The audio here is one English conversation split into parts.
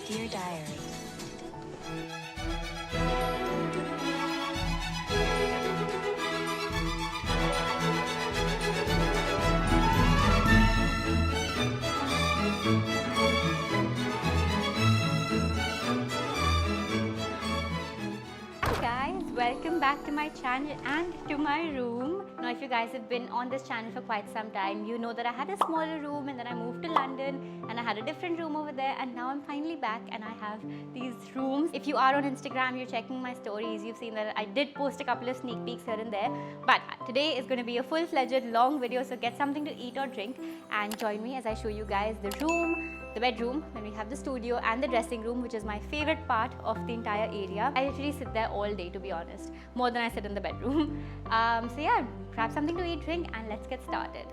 Dear Diary. Welcome back to my channel and to my room. Now if you guys have been on this channel for quite some time, you know that I had a smaller room and then I moved to London and I had a different room over there, and now I'm finally back and I have these rooms. If you are on Instagram, you're checking my stories, you've seen that I did post a couple of sneak peeks here and there, but today is going to be a full-fledged long video, so get something to eat or drink and join me as I show you guys the room, the bedroom, then we have the studio and the dressing room, which is my favorite part of the entire area. I literally sit there all day, to be honest, more than I sit in the bedroom. So yeah, grab something to eat, drink, and let's get started.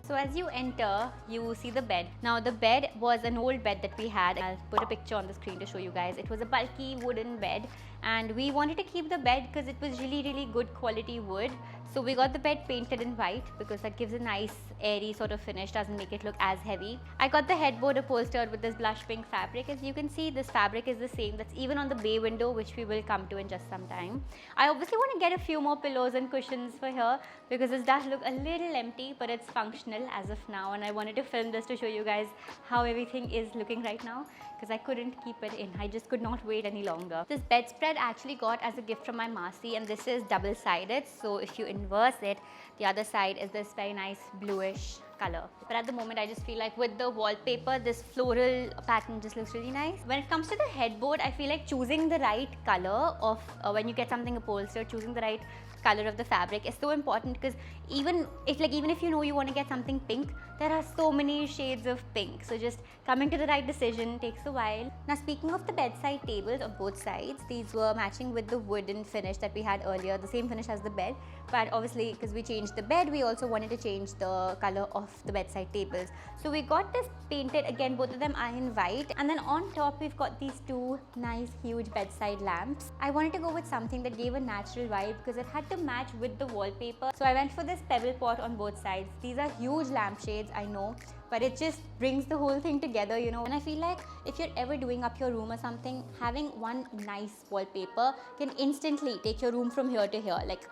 So as you enter, you see the bed. Now the bed was an old bed that we had. I'll put a picture on the screen to show you guys. It was a bulky wooden bed and we wanted to keep the bed because it was really good quality wood. So we got the bed painted in white because that gives a nice airy sort of finish, doesn't make it look as heavy. I got the headboard upholstered with this blush pink fabric. As you can see, this fabric is the same that's even on the bay window, which we will come to in just some time. I obviously want to get a few more pillows and cushions for here because this does look a little empty, but it's functional as of now, and I wanted to film this to show you guys how everything is looking right now because I couldn't keep it in. I just could not wait any longer. This bedspread I actually got as a gift from my Masi, and this is double-sided, so if you inverse it, the other side is this very nice bluish color. But at the moment I just feel like with the wallpaper, this floral pattern just looks really nice. When it comes to the headboard, I feel like choosing the right color of when you get something upholstered, choosing the right color of the fabric is so important because even if you know you want to get something pink, there are so many shades of pink, so just coming to the right decision takes a while. Now speaking of the bedside tables on both sides, these were matching with the wooden finish that we had earlier, the same finish as the bed, but obviously because we changed the bed, we also wanted to change the color of the bedside tables. So we got this painted, again both of them are in white, and then on top we've got these two nice huge bedside lamps. I wanted to go with something that gave a natural vibe because it had to match with the wallpaper, so I went for this pebble pot on both sides. These are huge lampshades, I know, but it just brings the whole thing together, you know. And I feel like if you're ever doing up your room or something, having one nice wallpaper can instantly take your room from here to here. Like,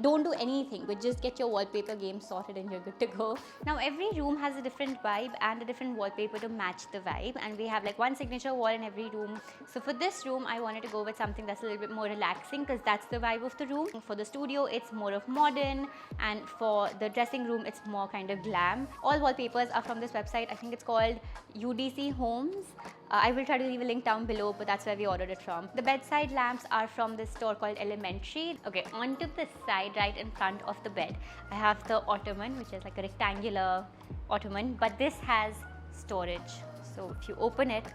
don't do anything but just get your wallpaper game sorted and you're good to go. Now every room has a different vibe and a different wallpaper to match the vibe, and we have like one signature wall in every room. So for this room I wanted to go with something that's a little bit more relaxing because that's the vibe of the room. For the studio it's more of modern, and for the dressing room it's more kind of glam. All wallpapers are from this website. I think it's called UDC Homes. I will try to leave a link down below, but that's where we ordered it from. The bedside lamps are from this store called Elementary. Okay, onto the side right in front of the bed, I have the ottoman, which is like a rectangular ottoman, but this has storage. So if you open it,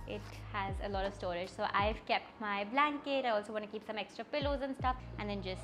it has a lot of storage. So I've kept my blanket. I also want to keep some extra pillows and stuff, and then just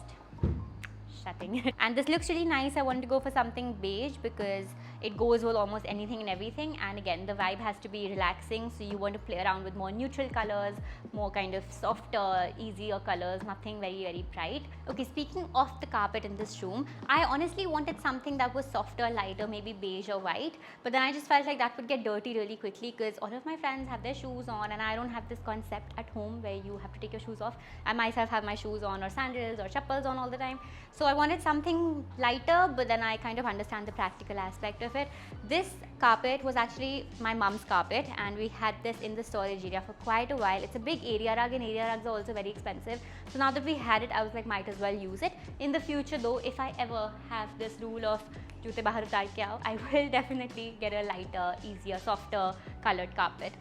shutting it. And this looks really nice. I wanted to go for something beige because it goes with almost anything and everything, and again the vibe has to be relaxing, so you want to play around with more neutral colors, more kind of softer, easier colors, nothing very bright. Okay, speaking of the carpet in this room, I honestly wanted something that was softer, lighter, maybe beige or white, but then I just felt like that would get dirty really quickly because all of my friends have their shoes on and I don't have this concept at home where you have to take your shoes off. I myself have my shoes on or sandals or chappals on all the time, so I wanted something lighter, but then I kind of understand the practical aspect of it. This carpet was actually my mom's carpet and we had this in the storage area for quite a while. It's a big area rug and area rugs are also very expensive. So now that we had it, I was like, might as well use it. In the future though, if I ever have this rule of joote bahar utar ke aao, I will definitely get a lighter, easier, softer colored carpet.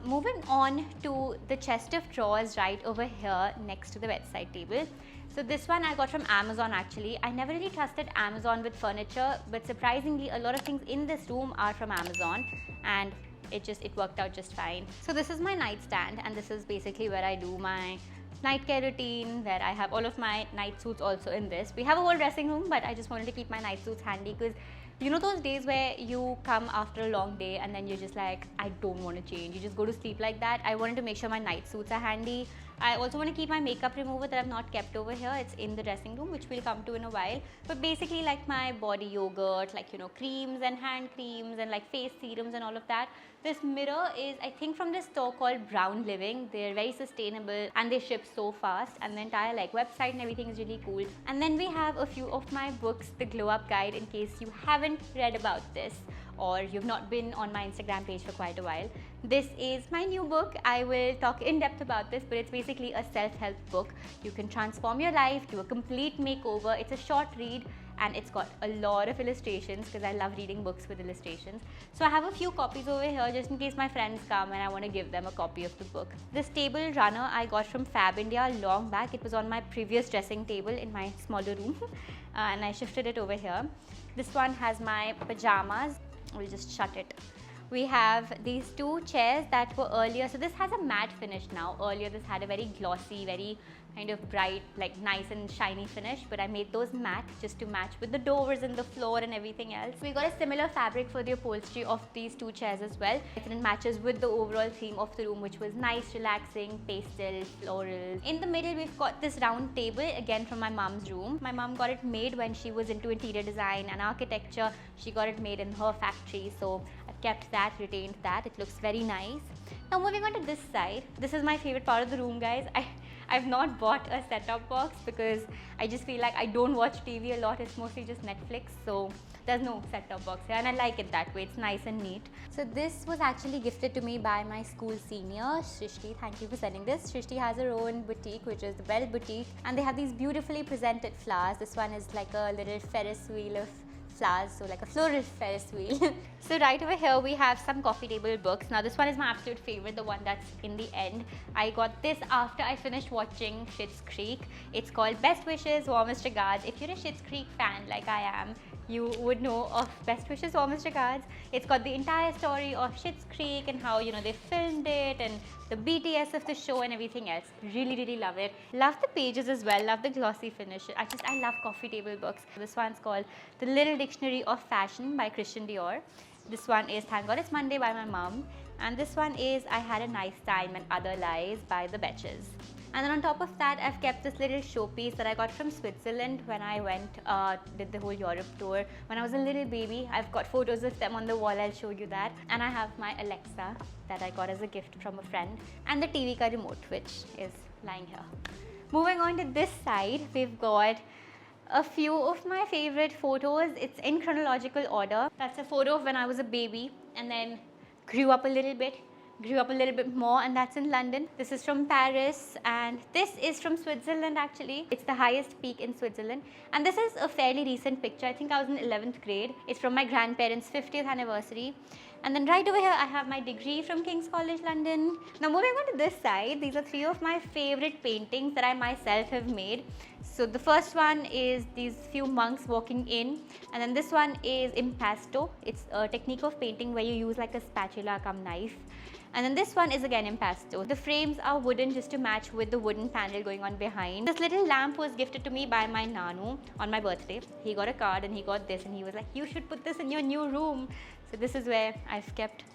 Moving on to the chest of drawers right over here next to the bedside table. So this one I got from Amazon actually. I never really trusted Amazon with furniture, but surprisingly a lot of things in this room are from Amazon and it worked out just fine. So this is my nightstand and this is basically where I do my night care routine, where I have all of my night suits also in this. We have a whole dressing room, but I just wanted to keep my night suits handy because you know those days where you come after a long day and then you're just like, I don't want to change. You just go to sleep like that. I wanted to make sure my night suits are handy. I also want to keep my makeup remover that I've not kept over here. It's in the dressing room, which we'll come to in a while. But basically like my body yogurt, like, you know, creams and hand creams and like face serums and all of that. This mirror is, I think, from this store called Brown Living. They're very sustainable and they ship so fast, and the entire like website and everything is really cool. And then we have a few of my books, the Glow Up Guide, in case you haven't read about this or you've not been on my Instagram page for quite a while. This is my new book. I will talk in depth about this, but it's basically a self-help book. You can transform your life, do a complete makeover. It's a short read and it's got a lot of illustrations because I love reading books with illustrations. So I have a few copies over here just in case my friends come and I want to give them a copy of the book. This table runner I got from Fab India long back. It was on my previous dressing table in my smaller room and I shifted it over here. This one has my pajamas. We'll just shut it. We have these two chairs that were earlier. So this has a matte finish now. Earlier this had a very glossy, very kind of bright, like nice and shiny finish, but I made those matte just to match with the doors and the floor and everything else. We got a similar fabric for the upholstery of these two chairs as well. And it matches with the overall theme of the room, which was nice, relaxing, pastel, floral. In the middle, we've got this round table, again from my mom's room. My mom got it made when she was into interior design and architecture. She got it made in her factory, so I've kept that, retained that. It looks very nice. Now moving on to this side. This is my favorite part of the room, guys. I've not bought a set-top box because I just feel like I don't watch TV a lot. It's mostly just Netflix, so there's no set-top box here, and I like it that way. It's nice and neat. So this was actually gifted to me by my school senior, Shrishti. Thank you for sending this. Shrishti has her own boutique, which is the Bell Boutique, and they have these beautifully presented flowers. This one is like a little Ferris wheel of flowers, so like a floral Ferris wheel. So right over here we have some coffee table books. Now this one is my absolute favorite, the one that's in the end. I got this after I finished watching Schitt's Creek. It's called Best Wishes, Warmest Regards. If you're a Schitt's Creek fan like I am, you would know of Best Wishes, Warmest Regards. It's got the entire story of Schitt's Creek and how, you know, they filmed it and the BTS of the show and everything else. Really, really love it. Love the pages as well. Love the glossy finish. I love coffee table books. This one's called The Little Dictionary of Fashion by Christian Dior. This one is Thank God It's Monday by my mom. And this one is I Had a Nice Time and Other Lies by the Betches. And then on top of that, I've kept this little showpiece that I got from Switzerland when I went, did the whole Europe tour. When I was a little baby, I've got photos of them on the wall, I'll show you that. And I have my Alexa that I got as a gift from a friend. And the TV ka remote, which is lying here. Moving on to this side, we've got a few of my favorite photos. It's in chronological order. That's a photo of when I was a baby and then grew up a little bit more, and that's in London. This is from Paris, and this is from Switzerland actually. It's the highest peak in Switzerland, and this is a fairly recent picture. I think I was in 11th grade. It's from my grandparents' 50th anniversary. And then right over here I have my degree from King's College London. Now moving on to this side, these are three of my favorite paintings that I myself have made. So the first one is these few monks walking in, and then this one is impasto. It's a technique of painting where you use like a spatula cum knife. And then this one is again impasto. The frames are wooden just to match with the wooden panel going on behind. This little lamp was gifted to me by my nanu on my birthday. He got a card and he got this and he was like, you should put this in your new room. So this is where I've kept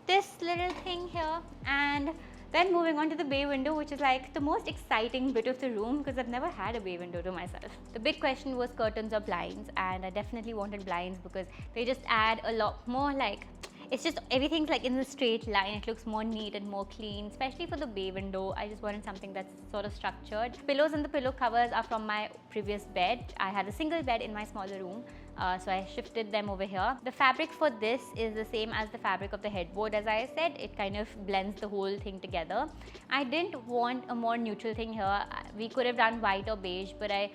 this little thing here. And then moving on to the bay window, which is like the most exciting bit of the room because I've never had a bay window to myself. The big question was curtains or blinds, and I definitely wanted blinds because they just add a lot more, like, it's just everything's like in a straight line. It looks more neat and more clean, especially for the bay window. I just wanted something that's sort of structured. Pillows and the pillow covers are from my previous bed. I had a single bed in my smaller room, so I shifted them over here. The fabric for this is the same as the fabric of the headboard. As I said, it kind of blends the whole thing together. I didn't want a more neutral thing here. We could have done white or beige, but I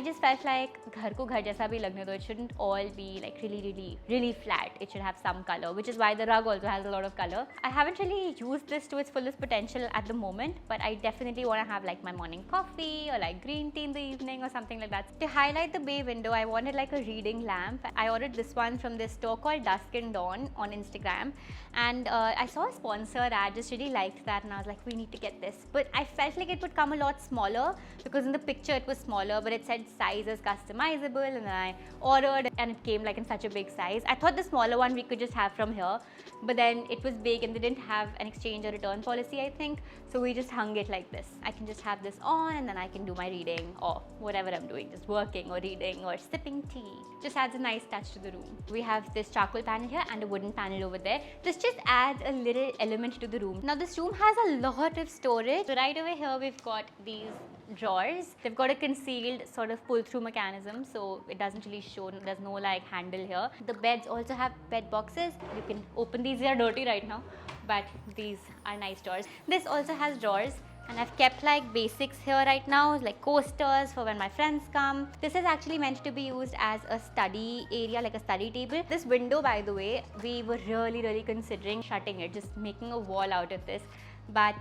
just felt like ghar ko ghar jaisa bhi lagne do. It shouldn't all be like really flat. It should have some color, which is why the rug also has a lot of color. I haven't really used this to its fullest potential at the moment, but I definitely want to have like my morning coffee or like green tea in the evening or something like that. To highlight the bay window, I wanted like a reading lamp. I ordered this one from this store called Dusk and Dawn on Instagram, and I saw a sponsored ad, just really liked that, and I was like, we need to get this. But I felt like it would come a lot smaller because in the picture it was smaller, but it said size is customizable, and then I ordered and it came like in such a big size. I thought the smaller one we could just have from here, but then it was big and they didn't have an exchange or return policy, I think. So we just hung it like this. I can just have this on and then I can do my reading or whatever I'm doing, just working or reading or sipping tea. Just adds a nice touch to the room. We have this charcoal panel here and a wooden panel over there. This just adds a little element to the room. Now this room has a lot of storage. So right over here we've got these drawers. They've got a concealed sort of pull through mechanism, so it doesn't really show. There's no like handle here. The beds also have bed boxes. You can open these. They are dirty right now, but these are nice drawers. This also has drawers, and I've kept like basics here right now, like coasters for when my friends come. This is actually meant to be used as a study area, like a study table. This window, by the way, we were really considering shutting it, just making a wall out of this. But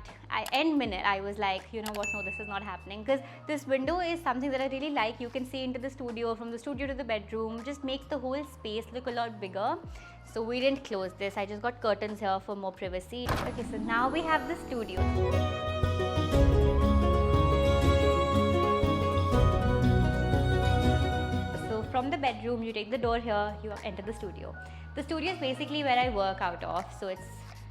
end minute I was like, you know what, no, this is not happening, because this window is something that I really like. You can see into the studio, from the studio to the bedroom, just makes the whole space look a lot bigger. So we didn't close this. I just got curtains here for more privacy. Okay, so now we have the studio. So from the bedroom, you take the door here, you enter the studio. The studio is basically where I work out of. So it's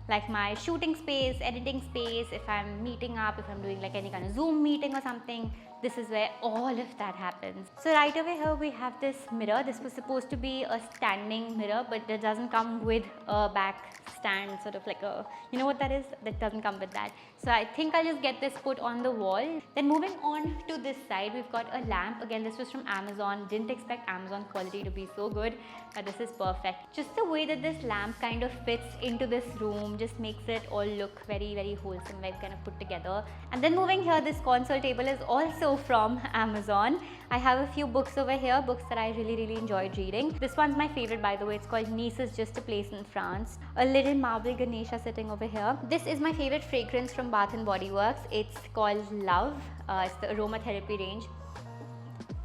like my shooting space, editing space. If I'm meeting up, if I'm doing like any kind of Zoom meeting or something, this is where all of that happens. So right over here we have this mirror. This was supposed to be a standing mirror, but it doesn't come with a back stand, sort of like a, you know what that is? That doesn't come with that. So I think I'll just get this put on the wall. Then moving on to this side, we've got a lamp. Again, this was from Amazon. Didn't expect Amazon quality to be so good, but this is perfect. Just the way that this lamp kind of fits into this room just makes it all look very wholesome, very kind of put together. And then moving here, this console table is also from Amazon. I have a few books over here, books that I really enjoyed reading. This one's my favorite, by the way. It's called Nice is Just a Place in France. A little marble Ganesha sitting over here. This is my favorite fragrance from Bath & Body Works. It's called Love. It's the aromatherapy range.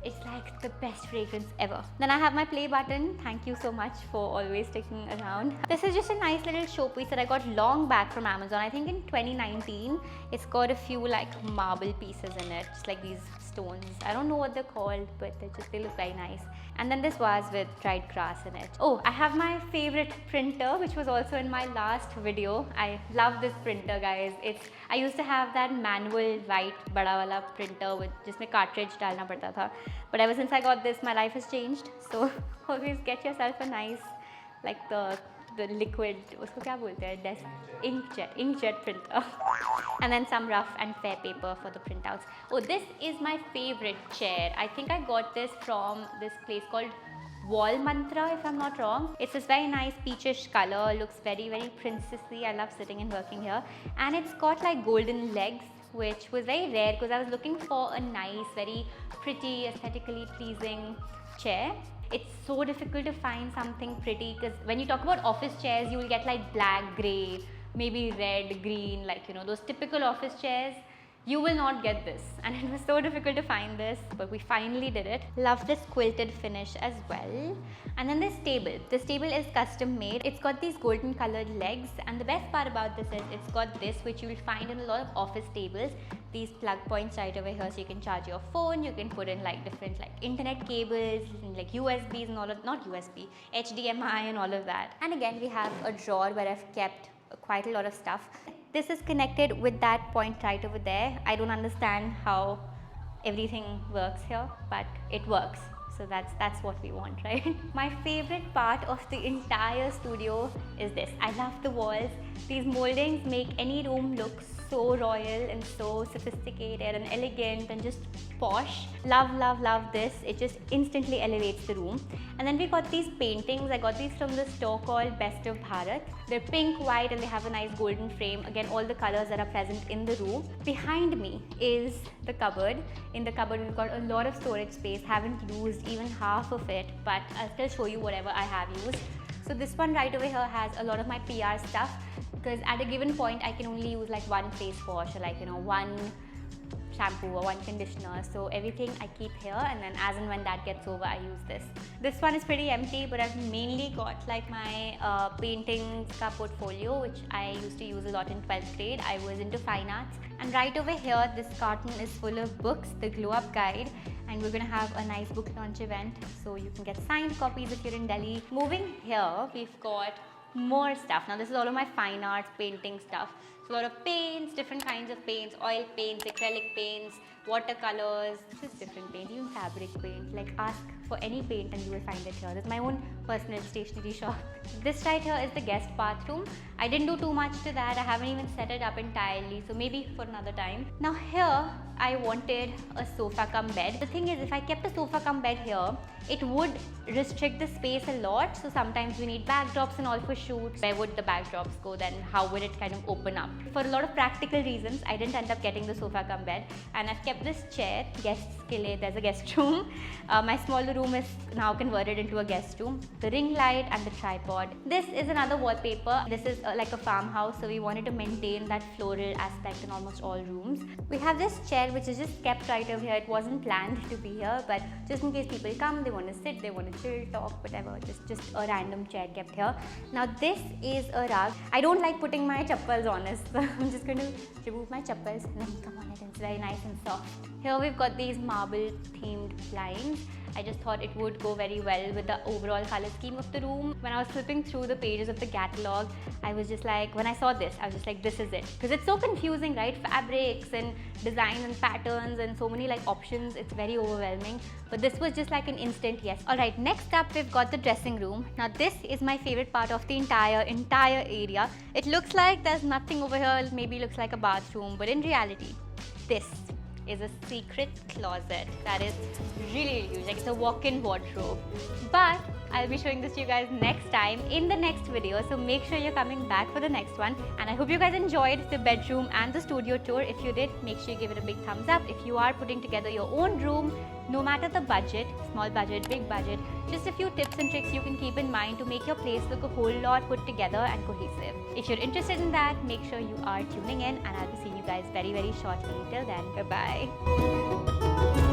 It's like the best fragrance ever. Then I have my play button. Thank you so much for always sticking around. This is just a nice little showpiece that I got long back from Amazon, I think in 2019. It's got a few like marble pieces in it, just like these stones. I don't know what they're called, but they look very nice. And then this vase with dried grass in it. Oh, I have my favorite printer, which was also in my last video. I love this printer, guys. I used to have that manual white bada wala printer with just my cartridge dalna padta tha. But ever since I got this, my life has changed. So always get yourself a nice, like the liquid, usko kya bolte hain, inkjet printer. And then some rough and fair paper for the printouts. Oh, this is my favorite chair. I think I got this from this place called Wall Mantra, if I'm not wrong. It's this very nice peachish color, looks very princessy. I love sitting and working here. And it's got like golden legs, which was very rare because I was looking for a nice, very pretty, aesthetically pleasing chair. It's so difficult to find something pretty, because when you talk about office chairs, you will get like black, grey, maybe red, green, like, you know, those typical office chairs. You will not get this, and it was so difficult to find this, but we finally did it. Love this quilted finish as well. And then this table is custom made. It's got these golden colored legs, and the best part about this is it's got this, which you will find in a lot of office tables, these plug points right over here, so you can charge your phone, you can put in like different like internet cables, like USBs and all of, not USB, HDMI and all of that. And again, we have a drawer where I've kept quite a lot of stuff. This is connected with that point right over there. I don't understand how everything works here, but it works. So that's what we want, right? My favorite part of the entire studio is this. I love the walls. These moldings make any room look so royal and so sophisticated and elegant and just posh. Love this. It just instantly elevates the room. And then we got these paintings. I got these from the store called Best of Bharat. They're pink, white, and they have a nice golden frame. Again, all the colors that are present in the room. Behind me is the cupboard. In the cupboard, we've got a lot of storage space. Haven't used even half of it, but I'll still show you whatever I have used. So this one right over here has a lot of my PR stuff, because at a given point I can only use like one face wash or like, you know, one shampoo or one conditioner. So everything I keep here, and then as and when that gets over, I use this. This one is pretty empty, but I've mainly got like my paintings ka portfolio, which I used to use a lot in 12th grade. I was into fine arts. And right over here, this carton is full of books, the Glow Up Guide. and we're gonna have a nice book launch event, so you can get signed copies if you're in Delhi. Moving here, we've got more stuff. Now this is all of my fine arts painting stuff. So a lot of paints, different kinds of paints, oil paints, acrylic paints, watercolors, just different paints, even fabric paint. Like ask for any paint and you will find it here. This is my own personal stationery shop. This right here is the guest bathroom. I didn't do too much to that. I haven't even set it up entirely, so maybe for another time. Now here, I wanted a sofa cum bed. The thing is, if I kept a sofa cum bed here, it would restrict the space a lot. So sometimes we need backdrops and all for shoots. Where would the backdrops go then? How would it kind of open up? For a lot of practical reasons, I didn't end up getting the sofa cum bed, and I've kept this chair. Guests ke liye, there's a guest room. My smaller room is now converted into a guest room. The ring light and the tripod. This is another wallpaper. This is like a farmhouse, so we wanted to maintain that floral aspect in almost all rooms. We have this chair which is just kept right over here. It wasn't planned to be here, but just in case people come, they want to sit, they want to chill, talk, whatever. Just a random chair kept here. Now this is a rug. I don't like putting my chappals on it, so I'm just going to remove my chappals and then come on it, and it's very nice and soft. Here we've got these marble themed blinds. I just thought it would go very well with the overall color scheme of the room. When I was flipping through the pages of the catalog, I was just like, when I saw this, I was just like, this is it. Because it's so confusing, right? Fabrics and designs and patterns and so many like options. It's very overwhelming. But this was just like an instant yes. Alright, next up we've got the dressing room. Now this is my favorite part of the entire area. It looks like there's nothing over here. It maybe looks like a bathroom, but in reality, this is a secret closet that is really huge. Like it's a walk-in wardrobe. But I'll be showing this to you guys next time in the next video, so make sure you're coming back for the next one. And I hope you guys enjoyed the bedroom and the studio tour. If you did, make sure you give it a big thumbs up. If you are putting together your own room, no matter the budget, small budget, big budget, just a few tips and tricks you can keep in mind to make your place look a whole lot put together and cohesive. If you're interested in that, make sure you are tuning in, and I'll be seeing you guys very, very shortly. Till then, bye-bye.